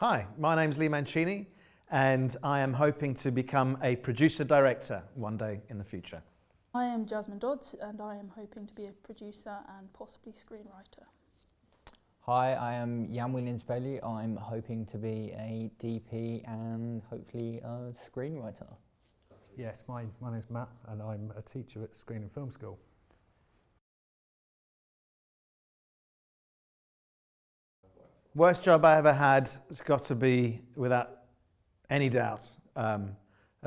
Hi, my name's Lee Mancini, and I am hoping to become a producer-director one day in the future. I am Jasmine Dodds, and I am hoping to be a producer and possibly screenwriter. Hi, I am Jan Williams-Bailey. I'm hoping to be a DP and hopefully a screenwriter. Yes, my name's Matt, and I'm a teacher at Screen and Film School. Worst job I ever had has got to be, without any doubt, a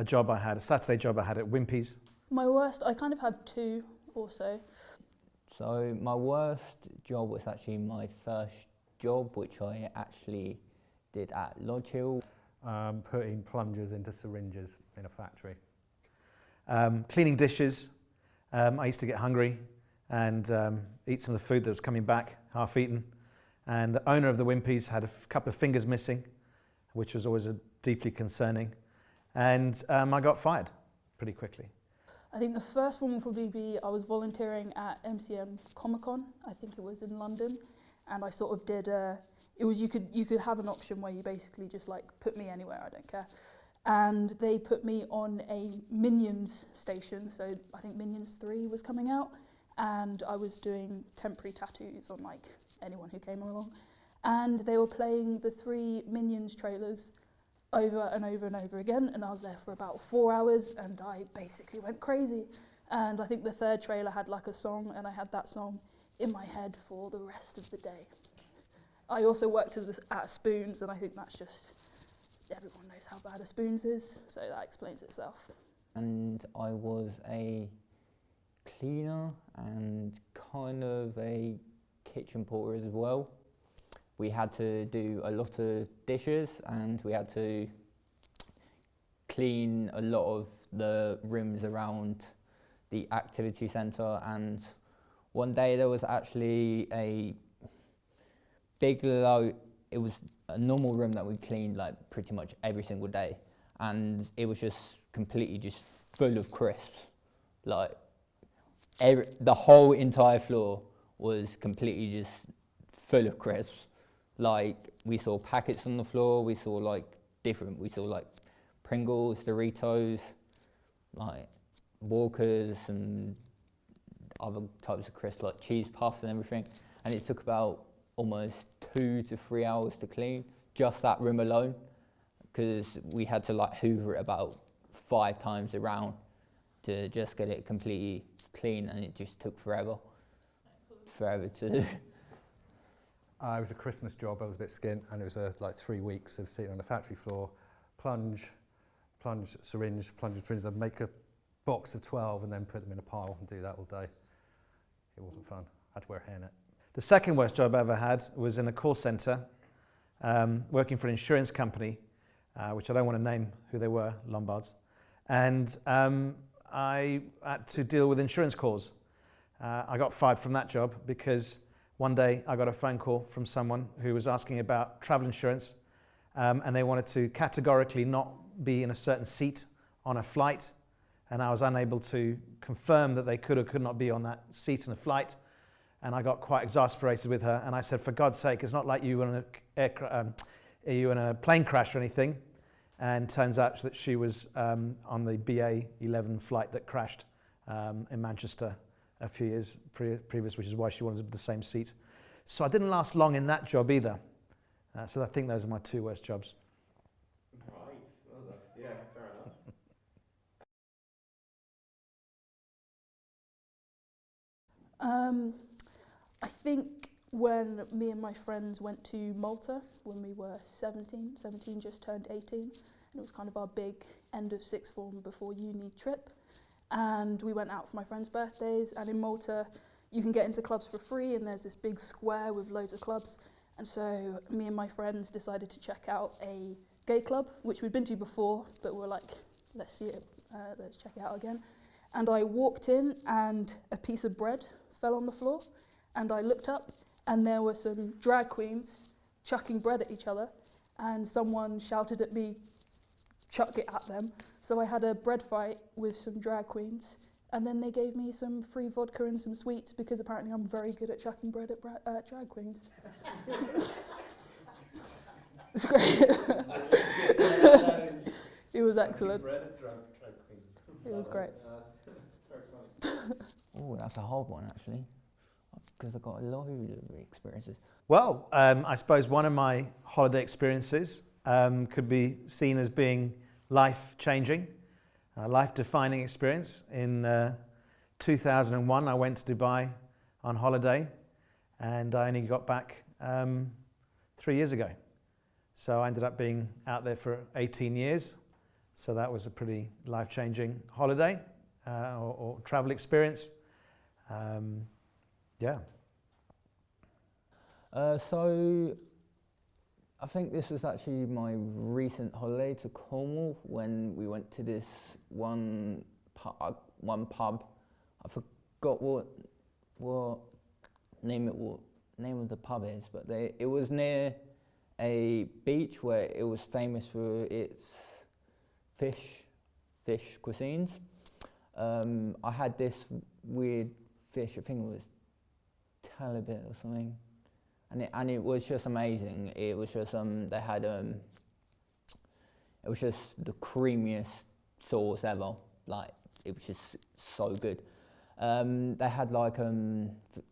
job I had, a Saturday job I had at Wimpy's. My worst, I kind of have two also. So my worst job was actually my first job, which I actually did at Lodge Hill. Putting plungers into syringes in a factory. Cleaning dishes. I used to get hungry and eat some of the food that was coming back, half-eaten. And the owner of the Wimpy's had a couple of fingers missing, which was always deeply concerning. And I got fired pretty quickly. I think the first one will probably be, I was volunteering at MCM Comic-Con, I think it was in London, and I sort of did you could have an option where you basically just like put me anywhere, I don't care. And they put me on a Minions station, so I think Minions 3 was coming out, and I was doing temporary tattoos on like anyone who came along. And they were playing the 3 Minions trailers over and over and over again, and I was there for about 4 hours, and I basically went crazy. And I think the third trailer had like a song, and I had that song in my head for the rest of the day. I also worked at Spoons, and I think that's just, everyone knows how bad a Spoons is, so that explains itself. And I was a cleaner and kind of a kitchen porter as well. We had to do a lot of dishes, and we had to clean a lot of the rooms around the activity centre. And one day there was actually a big load. It was a normal room that we cleaned like pretty much every single day, and it was just completely just full of crisps. Like the whole entire floor was completely just full of crisps. Like we saw packets on the floor, we saw like Pringles, Doritos, like Walkers and other types of crisps like cheese puffs and everything. And it took about almost 2 to 3 hours to clean, just that room alone, because we had to like hoover it about 5 times around to just get it completely clean, and it just took forever to do. It was a Christmas job. I was a bit skint, and it was like 3 weeks of sitting on the factory floor, plunge, syringe. I'd make a box of 12 and then put them in a pile and do that all day. It wasn't fun. I had to wear a hairnet. The second worst job I ever had was in a call centre, working for an insurance company, which I don't want to name who they were, Lombards. And I had to deal with insurance calls. I got fired from that job because one day I got a phone call from someone who was asking about travel insurance, and they wanted to categorically not be in a certain seat on a flight, and I was unable to confirm that they could or could not be on that seat in a flight, and I got quite exasperated with her, and I said, for God's sake, it's not like you were in a plane crash or anything. And turns out that she was on the BA 11 flight that crashed in Manchester a few years previous, which is why she wanted the same seat. So I didn't last long in that job either. So I think those are my 2 worst jobs. Right, well, yeah, fair enough. I think when me and my friends went to Malta when we were 17 just turned 18, and it was kind of our big end of sixth form before uni trip. And we went out for my friends' birthdays, and in Malta you can get into clubs for free, and there's this big square with loads of clubs. And so me and my friends decided to check out a gay club, which we'd been to before, but we were like, let's see it, let's check it out again. And I walked in, and a piece of bread fell on the floor, and I looked up, and there were some drag queens chucking bread at each other, and someone shouted at me, chuck it at them. So I had a bread fight with some drag queens, and then they gave me some free vodka and some sweets because apparently I'm very good at chucking bread at drag queens. It's great. It was excellent. It was great. Oh, that's a hard one actually, because I've got a load of experiences. Well, I suppose one of my holiday experiences could be seen as being life-changing, life-defining experience. In 2001, I went to Dubai on holiday, and I only got back 3 years ago. So I ended up being out there for 18 years. So that was a pretty life-changing holiday or travel experience. Yeah. So I think this was actually my recent holiday to Cornwall when we went to this one pub. I forgot what name of the pub is, but it was near a beach where it was famous for its fish cuisines. I had this weird fish, I think it was halibut or something, and it was just amazing. It was just they had it was just the creamiest sauce ever. Like, it was just so good. They had like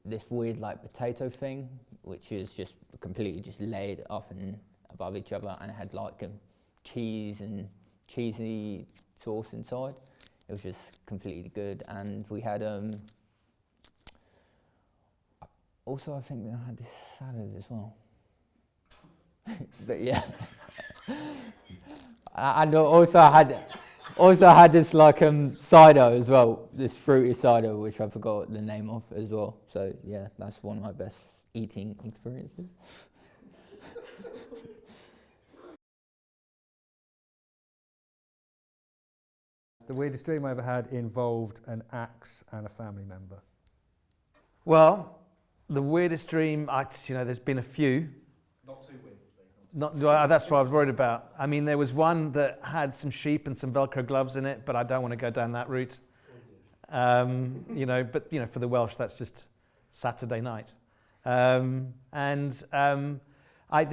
this weird like potato thing, which is just completely just laid up and above each other, and it had like cheese and cheesy sauce inside. It was just completely good. And we had also, I think I had this salad as well. But yeah. And also I had this like cider as well, this fruity cider, which I forgot the name of as well. So yeah, that's one of my best eating experiences. The weirdest dream I ever had involved an axe and a family member. Well, the weirdest dream, there's been a few. Not too weird. That's what I was worried about. I mean, there was one that had some sheep and some Velcro gloves in it, but I don't want to go down that route. But for the Welsh, that's just Saturday night. There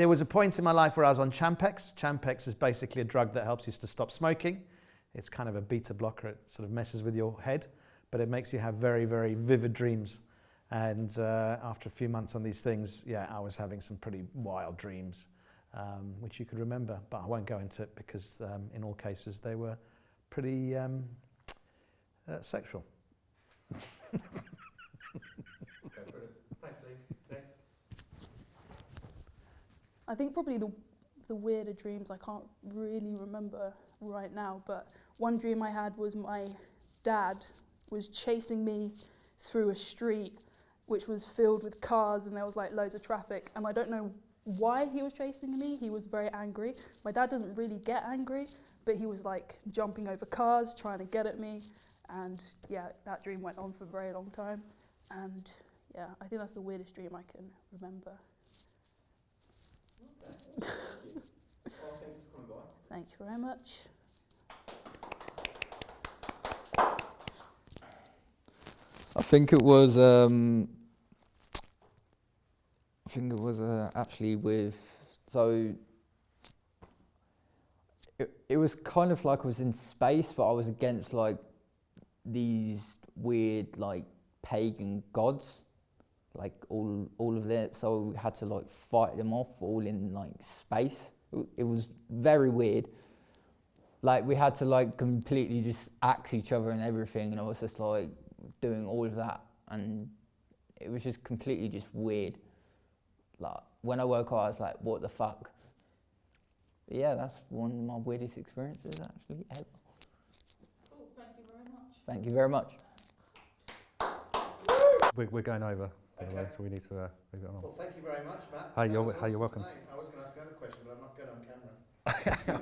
was a point in my life where I was on Champex. Champex is basically a drug that helps you to stop smoking. It's kind of a beta blocker. It sort of messes with your head, but it makes you have very, very vivid dreams. And after a few months on these things, I was having some pretty wild dreams, which you could remember, but I won't go into it because in all cases they were pretty sexual. Okay, brilliant. Thanks, Lee. Next. I think probably the weirder dreams I can't really remember right now, but one dream I had was my dad was chasing me through a street which was filled with cars, and there was like loads of traffic, and I don't know why he was chasing me. He was very angry. My dad doesn't really get angry, but he was like jumping over cars trying to get at me, and that dream went on for a very long time, and I think that's the weirdest dream I can remember. Okay. Well, thank you for coming by. Thank you very much. I think it was actually it was kind of like I was in space, but I was against like these weird like pagan gods, like all of that. So we had to like fight them off all in like space. It was very weird. Like, we had to like completely just axe each other and everything, and I was just like doing all of that, and it was just completely just weird. Like, when I woke up, I was like, what the fuck? But yeah, that's one of my weirdest experiences actually ever. Cool, thank you very much. Thank you very much. We're going over, by the way, so we need to move it on. Well, thank you very much, Matt. Hey, you're welcome. I was going to ask another question, but I'm not good on camera.